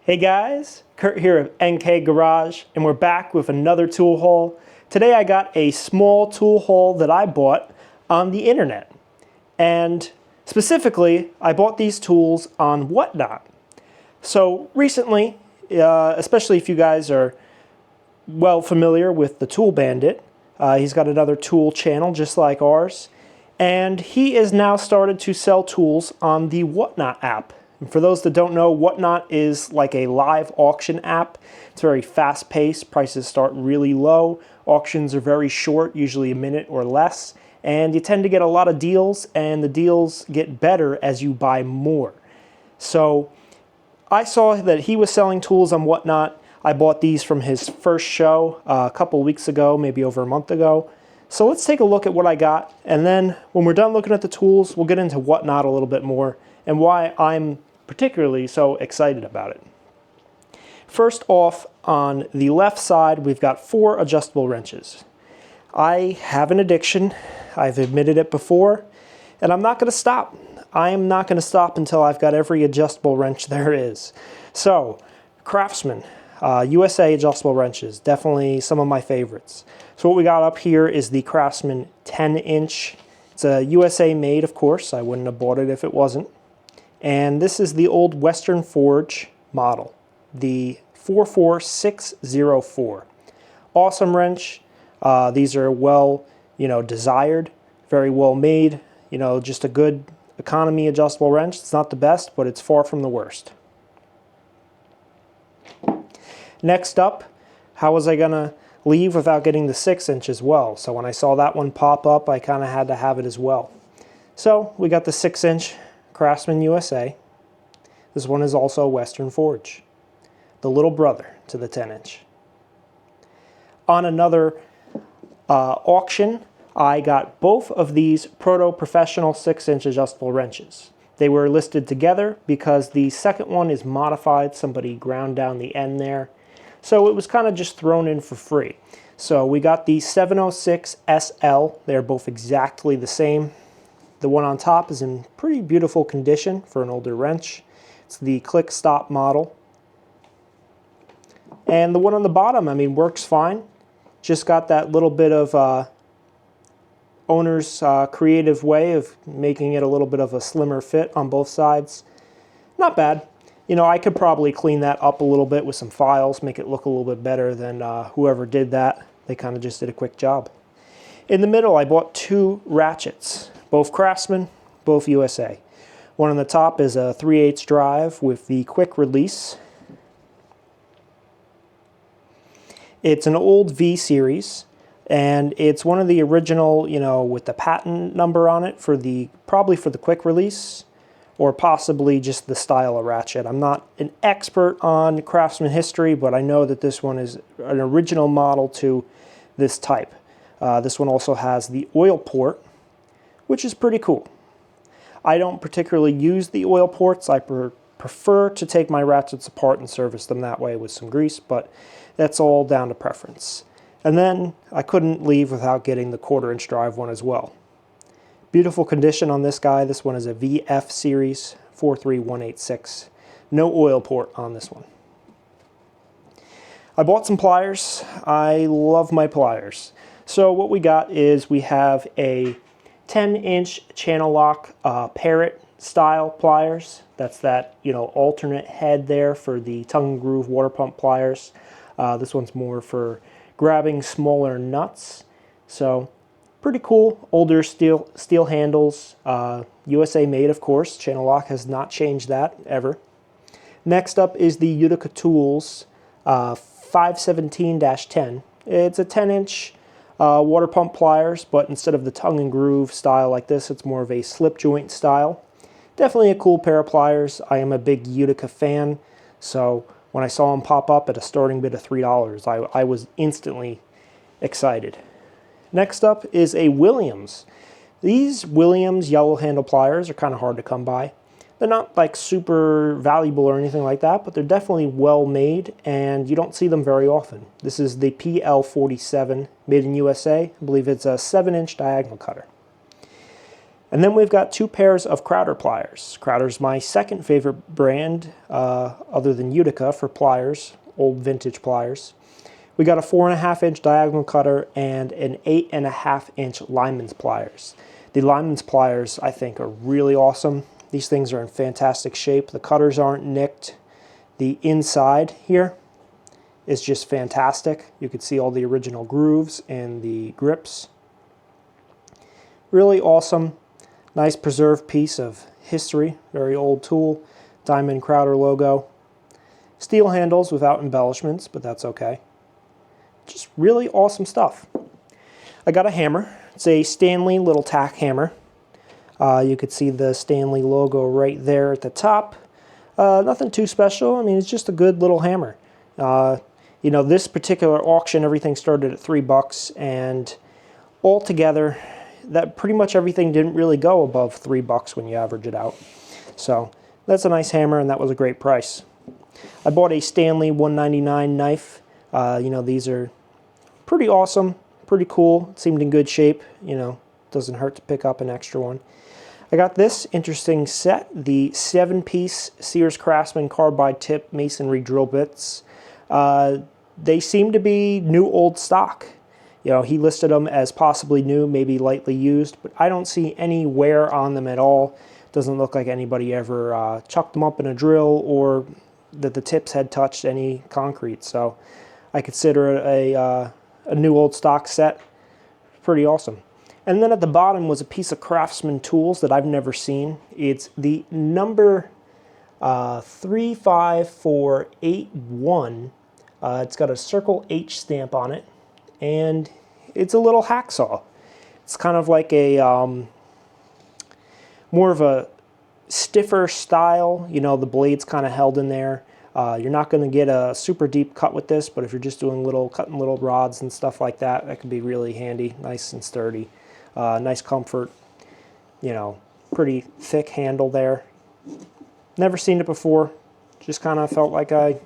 Hey guys, Kurt here of NK Garage, and we're back with another tool haul. Today I got a small tool haul that I bought on the internet. And specifically, I bought these tools on Whatnot. So recently, especially if you guys are well familiar with the Tool Bandit, he's got another tool channel just like ours. And he has now started to sell tools on the Whatnot app. And for those that don't know, Whatnot is like a live auction app. It's very fast-paced. Prices start really low. Auctions are very short, usually a minute or less. And you tend to get a lot of deals, and the deals get better as you buy more. So I saw that he was selling tools on Whatnot. I bought these from his first show a couple weeks ago, maybe over a month ago. So let's take a look at what I got, and then when we're done looking at the tools, we'll get into Whatnot a little bit more and why I'm particularly so excited about it. First off, on the left side, we've got 4 adjustable wrenches. I have an addiction. I've admitted it before, and I'm not going to stop. I am not going to stop until I've got every adjustable wrench there is. So, Craftsman, USA adjustable wrenches, definitely some of my favorites. So what we got up here is the Craftsman 10-inch. It's a USA made, of course. I wouldn't have bought it if it wasn't. And this is the old Western Forge model, the 44604. Awesome wrench. These are well, desired, very well made. Just a good economy adjustable wrench. It's not the best, but it's far from the worst. Next up, how was I gonna leave without getting the 6-inch as well? So when I saw that one pop up, I kind of had to have it as well. So we got the 6-inch Craftsman USA. This one is also Western Forge, the little brother to the 10-inch. On another auction, I got both of these Proto Professional 6-inch adjustable wrenches. They were listed together because the second one is modified. Somebody ground down the end there. So it was kind of just thrown in for free. So we got the 706 SL. They're both exactly the same. The one on top is in pretty beautiful condition for an older wrench. It's the click stop model. And the one on the bottom, works fine. Just got that little bit of owner's creative way of making it a little bit of a slimmer fit on both sides. Not bad. I could probably clean that up a little bit with some files, make it look a little bit better than whoever did that. They kind of just did a quick job. In the middle, I bought 2 ratchets. Both Craftsman, both USA. One on the top is a 3/8 drive with the quick release. It's an old V series, and it's one of the original, with the patent number on it for probably for the quick release, or possibly just the style of ratchet. I'm not an expert on Craftsman history, but I know that this one is an original model to this type. This one also has the oil port, which is pretty cool. I don't particularly use the oil ports. I prefer to take my ratchets apart and service them that way with some grease, but that's all down to preference. And then I couldn't leave without getting the 1/4-inch drive one as well. Beautiful condition on this guy. This one is a VF series 43186. No oil port on this one. I bought some pliers. I love my pliers. So what we got is we have a 10-inch channel lock parrot style pliers. That's that alternate head there for the tongue and groove water pump pliers. This one's more for grabbing smaller nuts. So pretty cool. Older steel handles. USA made, of course. Channel lock has not changed that ever. Next up is the Utica Tools 517-10. It's a 10-inch water pump pliers, but instead of the tongue and groove style like this, it's more of a slip joint style. Definitely a cool pair of pliers. I am a big Utica fan, so when I saw them pop up at a starting bid of $3, I was instantly excited. Next up is a Williams. These Williams yellow handle pliers are kind of hard to come by. They're not like super valuable or anything like that, but they're definitely well made, and you don't see them very often. This is the PL47, made in USA. I believe it's a 7-inch diagonal cutter. And then we've got 2 pairs of Crowder pliers. Crowder's my second favorite brand, other than Utica, for pliers, old vintage pliers. We got a 4.5-inch diagonal cutter and an 8.5-inch lineman's pliers. The lineman's pliers, I think, are really awesome. These things are in fantastic shape. The cutters aren't nicked. The inside here is just fantastic. You can see all the original grooves and the grips. Really awesome. Nice preserved piece of history. Very old tool. Diamond Crowder logo. Steel handles without embellishments, but that's okay. Just really awesome stuff. I got a hammer. It's a Stanley little tack hammer. You could see the Stanley logo right there at the top. Nothing too special. I mean, it's just a good little hammer. You know, this particular auction, everything started at $3, and altogether, that pretty much everything didn't really go above $3 when you average it out. So that's a nice hammer, and that was a great price. I bought a Stanley 199 knife. You know, these are pretty awesome, pretty cool. It seemed in good shape. You know, doesn't hurt to pick up an extra one. I got this interesting set, the 7-piece Sears Craftsman carbide tip masonry drill bits. They seem to be new old stock. You know, he listed them as possibly new, maybe lightly used, but I don't see any wear on them at all. Doesn't look like anybody ever chucked them up in a drill or that the tips had touched any concrete. So I consider it a new old stock set. Pretty awesome. And then at the bottom was a piece of Craftsman tools that I've never seen. It's the number 35481. It's got a circle H stamp on it, and it's a little hacksaw. It's kind of like a more of a stiffer style. You know, the blade's kind of held in there. You're not going to get a super deep cut with this, but if you're just doing cutting little rods and stuff like that, that could be really handy, nice and sturdy. Nice comfort, you know, pretty thick handle there. Never seen it before, just kind of felt like I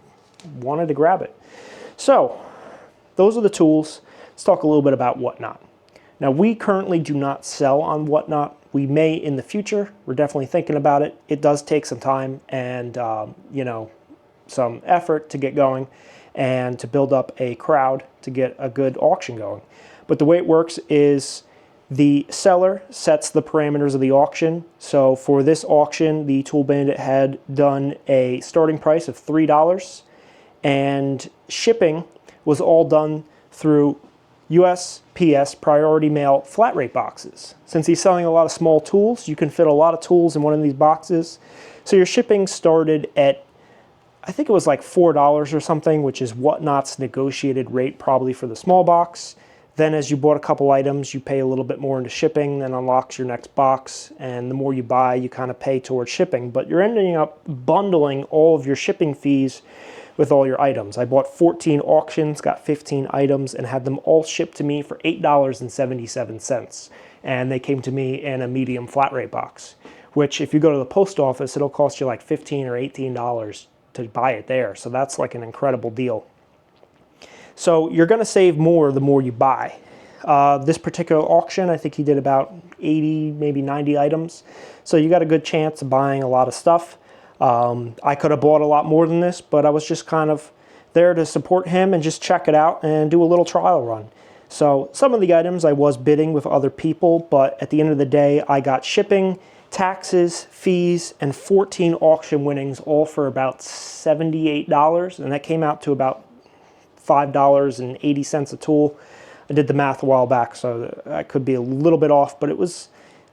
wanted to grab it. So, those are the tools. Let's talk a little bit about Whatnot. Now, we currently do not sell on Whatnot. We may in the future. We're definitely thinking about it. It does take some time and, you know, some effort to get going and to build up a crowd to get a good auction going. But the way it works is the seller sets the parameters of the auction. So for this auction, the Tool Bandit had done a starting price of $3, and shipping was all done through USPS priority mail flat rate boxes. Since he's selling a lot of small tools, you can fit a lot of tools in one of these boxes. So your shipping started at, I think it was like $4 or something, which is Whatnot's negotiated rate probably for the small box. Then as you bought a couple items, you pay a little bit more into shipping, then unlocks your next box, and the more you buy, you kind of pay towards shipping. But you're ending up bundling all of your shipping fees with all your items. I bought 14 auctions, got 15 items, and had them all shipped to me for $8.77. And they came to me in a medium flat rate box, which if you go to the post office, it'll cost you like $15 or $18 to buy it there. So that's like an incredible deal. So you're going to save more the more you buy. This particular auction, I think he did about 80, maybe 90 items. So you got a good chance of buying a lot of stuff. I could have bought a lot more than this, but I was just kind of there to support him and just check it out and do a little trial run. So some of the items I was bidding with other people, but at the end of the day, I got shipping, taxes, fees, and 14 auction winnings, all for about $78, and that came out to about $5.80 a tool. I did the math a while back, so I could be a little bit off, but it was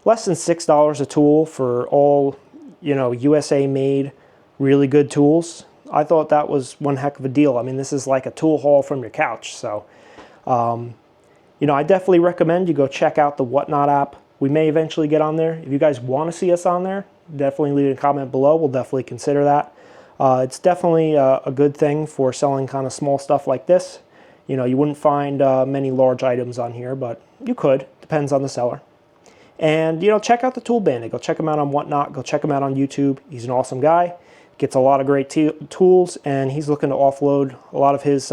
less than $6 a tool for all, you know, USA made, really good tools. I thought that was one heck of a deal. I mean, this is like a tool haul from your couch. So, you know, I definitely recommend you go check out the Whatnot app. We may eventually get on there. If you guys want to see us on there, definitely leave a comment below. We'll definitely consider that. It's definitely a good thing for selling kind of small stuff like this. You know, you wouldn't find many large items on here, but you could. Depends on the seller. And, you know, check out the Tool Bandit. Go check him out on Whatnot. Go check him out on YouTube. He's an awesome guy. Gets a lot of great tools, and he's looking to offload a lot of his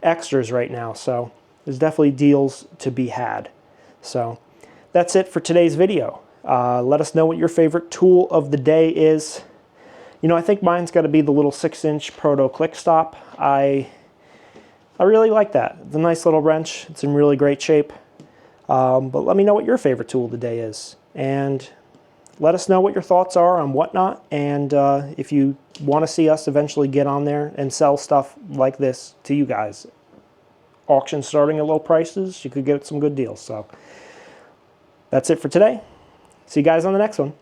extras right now. So there's definitely deals to be had. So that's it for today's video. Let us know what your favorite tool of the day is. You know, I think mine's got to be the little 6-inch Proto Click Stop. I really like that. It's a nice little wrench. It's in really great shape. But let me know what your favorite tool of the day is. And let us know what your thoughts are on Whatnot. And if you want to see us eventually get on there and sell stuff like this to you guys. Auctions starting at low prices, you could get some good deals. So that's it for today. See you guys on the next one.